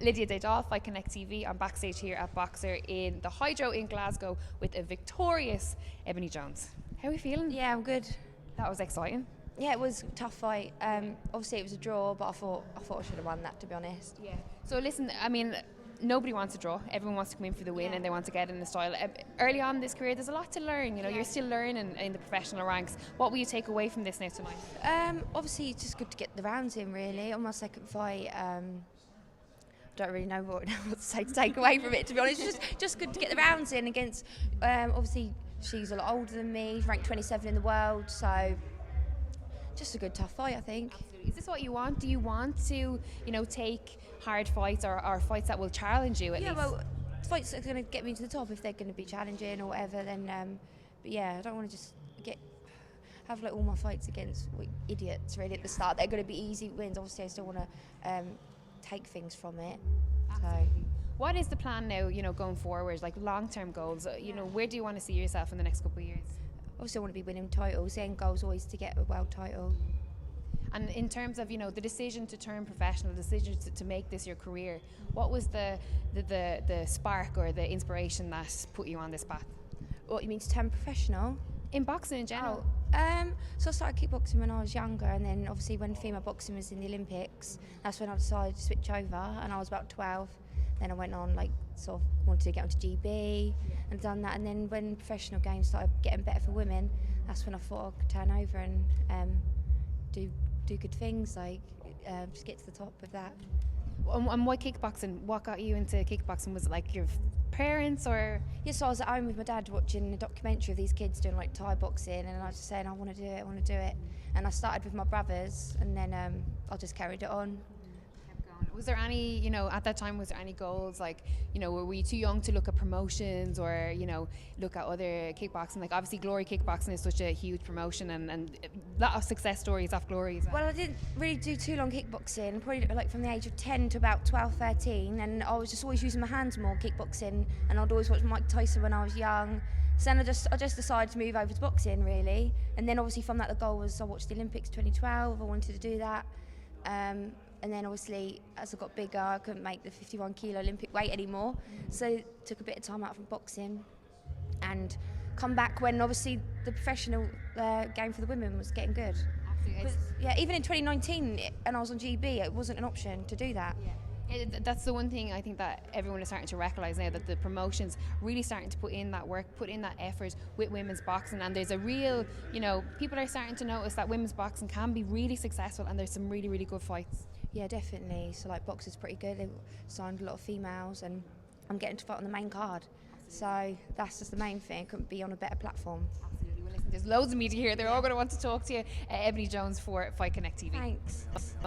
Lydia Daydall, Fight Connect TV. I'm backstage here at Boxer in the Hydro in Glasgow with a victorious EBONIE Jones. How are you feeling? Yeah, I'm good. That was exciting. Yeah, it was a tough fight. Obviously, it was a draw, but I thought I should have won that, to be honest. Yeah. So listen, I mean, nobody wants to draw. Everyone wants to come in for the win, and they want to get in the style. Early on in this career, there's a lot to learn. You know, you're still learning in the professional ranks. What will you take away from this now tonight? Obviously, it's just good to get the rounds in, really. On my second fight, I don't really know what to say to take away from it, to be honest. It's just good to get the rounds in against, obviously, she's a lot older than me, ranked 27 in the world, so just a good tough fight, I think. Absolutely. Is this what you want? Do you want to, you know, take hard fights or fights that will challenge you at least? Yeah, well, fights that are going to get me to the top, if they're going to be challenging or whatever, then, but yeah, I don't want to just have like all my fights against idiots really at the start. They're going to be easy wins. Obviously, I still want to take things from it. Absolutely. So. What is the plan now, you know, going forward, like long-term goals? You know, where do you want to see yourself in the next couple of years? Obviously, I want to be winning titles. The end goal is always to get a world title. And in terms of, you know, the decision to turn professional, the decision to make this your career, what was the spark or the inspiration that put you on this path? What, you mean to turn professional? In boxing in general. So I started kickboxing when I was younger, and then obviously when female boxing was in the Olympics, that's when I decided to switch over, and I was about 12. Then I went on, like, sort of wanted to get onto GB and done that, and then when professional games started getting better for women, that's when I thought I could turn over and do good things, like just get to the top of that. And why kickboxing? What got you into kickboxing? Was it like your parents or? Yes, so I was at home with my dad watching a documentary of these kids doing like Thai boxing, and I was just saying I want to do it. And I started with my brothers, and then I just carried it on. Was there any, you know, at that time, was there any goals, like, you know, were you too young to look at promotions or, you know, look at other kickboxing? Like, obviously, Glory Kickboxing is such a huge promotion and a lot of success stories off Glory as well. Well, I didn't really do too long kickboxing, probably like from the age of 10 to about 12, 13, and I was just always using my hands more kickboxing, and I'd always watch Mike Tyson when I was young. So then I just decided to move over to boxing, really. And then obviously from that, the goal was I watched the Olympics 2012, I wanted to do that. And then obviously, as I got bigger, I couldn't make the 51 kilo Olympic weight anymore. So took a bit of time out from boxing and come back when obviously the professional game for the women was getting good. Absolutely. Yeah, even in 2019, and I was on GB, it wasn't an option to do that. Yeah. That's the one thing I think that everyone is starting to recognise now, that the promotions really starting to put in that work, put in that effort with women's boxing, and there's a real, you know, people are starting to notice that women's boxing can be really successful, and there's some really, really good fights. Yeah, definitely. So like boxing's pretty good. They've signed a lot of females, and I'm getting to fight on the main card. So that's just the main thing. Couldn't be on a better platform. Absolutely. Well, listen, there's loads of media here. They're all going to want to talk to you. EBONIE Jones for Fight Connect TV. Thanks.